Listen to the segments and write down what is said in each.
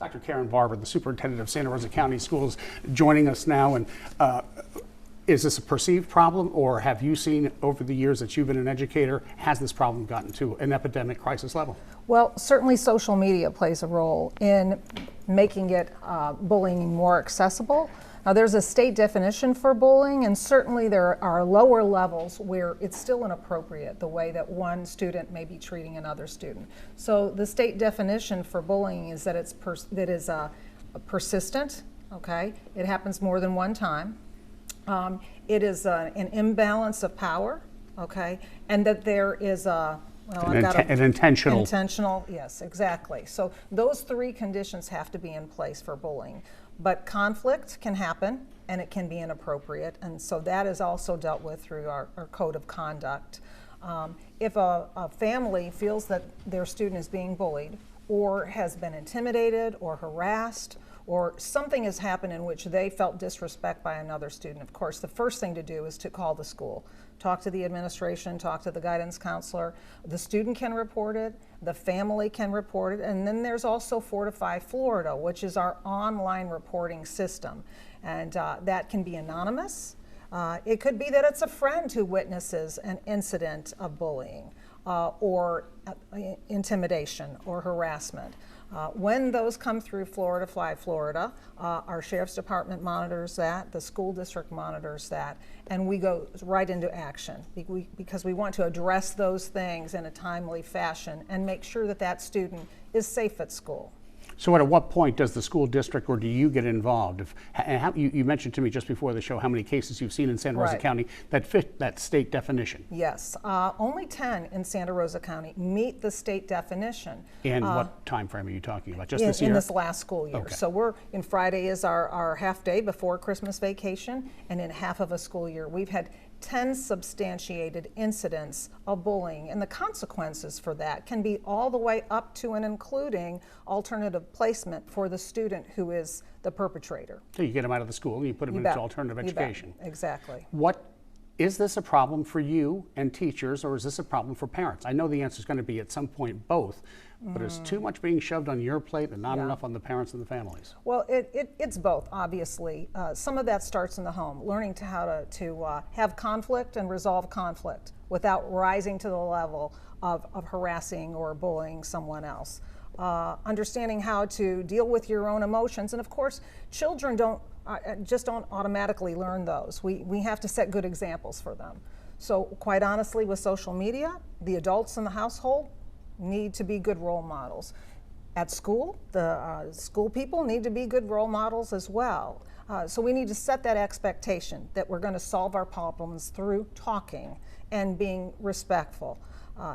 Dr. Karen Barber, the Superintendent of Santa Rosa County Schools, joining us now. And is this a perceived problem, or have you seen over the years that you've been an educator, has this problem gotten to an epidemic crisis level? Well, certainly social media plays a role in making it bullying more accessible. Now, there's a state definition for bullying, and certainly there are lower levels where it's still inappropriate, the way that one student may be treating another student. So the state definition for bullying is that it's persistent, okay? It happens more than one time. It is an imbalance of power, okay? And that there is an intentional, yes, exactly. So those three conditions have to be in place for bullying. But conflict can happen, and it can be inappropriate, and so that is also dealt with through our code of conduct. If a family feels that their student is being bullied, or has been intimidated or harassed, or something has happened in which they felt disrespect by another student, of course, the first thing to do is to call the school. Talk to the administration, talk to the guidance counselor. The student can report it, the family can report it, and then there's also Fortify Florida, which is our online reporting system. And that can be anonymous. It could be that it's a friend who witnesses an incident of bullying or intimidation or harassment. When those come through Fortify Florida, our Sheriff's Department monitors that, the school district monitors that, and we go right into action because we want to address those things in a timely fashion and make sure that that student is safe at school. So at what point does the school district, or do you get involved? You mentioned to me just before the show how many cases you've seen in Santa Rosa County that fit that state definition. Yes, only 10 in Santa Rosa County meet the state definition. And what time frame are you talking about? Just this year? In this last school year. Okay. So Friday is our half day before Christmas vacation, and in half of a school year we've had 10 substantiated incidents of bullying, and the consequences for that can be all the way up to and including alternative placement for the student who is the perpetrator. So you get them out of the school and you put them into alternative education. Exactly. Is this a problem for you and teachers, or is this a problem for parents? I know the answer is going to be at some point both, but is too much being shoved on your plate and not enough on the parents and the families? Well, it's both, obviously. Some of that starts in the home, learning how to have conflict and resolve conflict without rising to the level of harassing or bullying someone else. Understanding how to deal with your own emotions, and of course, children just don't automatically learn those. We have to set good examples for them. So quite honestly, with social media, the adults in the household need to be good role models. At school, the school people need to be good role models as well. So we need to set that expectation that we're going to solve our problems through talking and being respectful.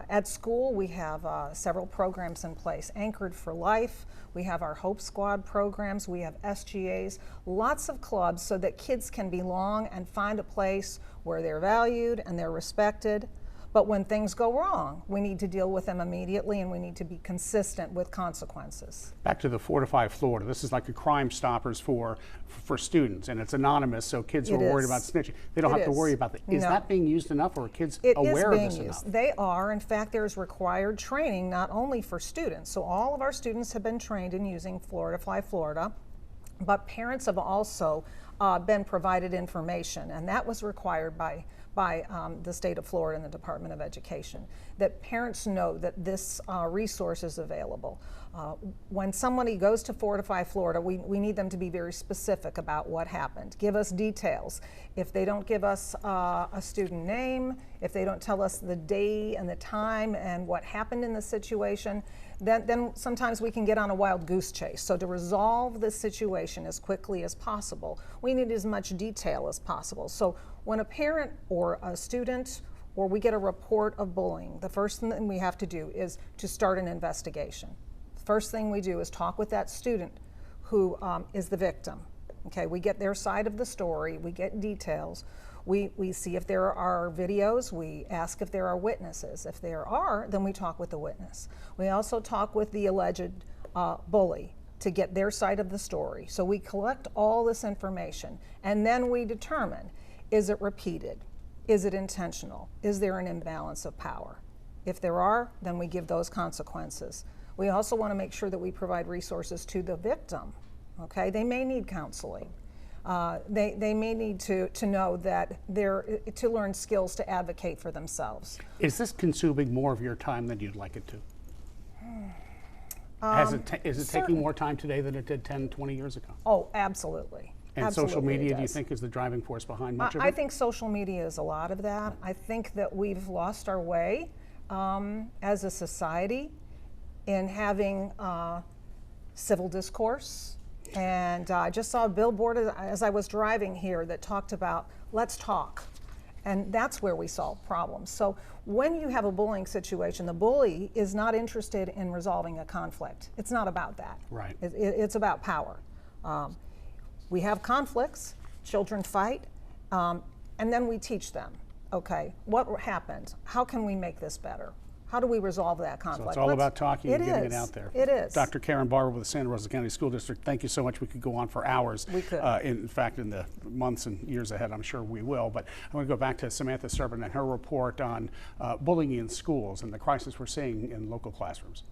At school, we have several programs in place. Anchored for Life, we have our Hope Squad programs, we have SGAs, lots of clubs so that kids can belong and find a place where they're valued and they're respected. But when things go wrong, we need to deal with them immediately, and we need to be consistent with consequences. Back to the Fortify Florida. This is like a Crime Stoppers for students, and it's anonymous, so kids who are worried about snitching, they don't have to worry about that. Is that being used enough, or are kids aware of this enough? They are. In fact, there's required training not only for students. So all of our students have been trained in using Fortify Florida, but parents have also been provided information, and that was required by the state of Florida and the Department of Education, that parents know that this resource is available. When somebody goes to Fortify Florida, we need them to be very specific about what happened. Give us details. If they don't give us a student name, if they don't tell us the day and the time and what happened in the situation, then sometimes we can get on a wild goose chase. So to resolve this situation as quickly as possible, we need as much detail as possible. So when a parent or a student or we get a report of bullying, the first thing we have to do is to start an investigation. First thing we do is talk with that student who is the victim. Okay, we get their side of the story, we get details, we see if there are videos, we ask if there are witnesses. If there are, then we talk with the witness. We also talk with the alleged bully to get their side of the story. So we collect all this information, and then we determine, is it repeated? Is it intentional? Is there an imbalance of power? If there are, then we give those consequences. We also want to make sure that we provide resources to the victim. Okay, they may need counseling. They may need to know that to learn skills to advocate for themselves. Is this consuming more of your time than you'd like it to? Is it taking more time today than it did 10, 20 years ago? Oh, absolutely. And Absolutely social media, it do you does. think, is the driving force behind much of it? I think social media is a lot of that. I think that we've lost our way as a society in having civil discourse. And I just saw a billboard as I was driving here that talked about, let's talk. And that's where we solve problems. So when you have a bullying situation, the bully is not interested in resolving a conflict. It's not about that. Right. It's about power. We have conflicts, children fight, and then we teach them, okay, what happened? How can we make this better? How do we resolve that conflict? So it's all about talking and getting it out there. It is. Dr. Karen Barber with the Santa Rosa County School District, thank you so much. We could go on for hours. We could. In fact, in the months and years ahead, I'm sure we will. But I want to go back to Samantha Serban and her report on bullying in schools and the crisis we're seeing in local classrooms.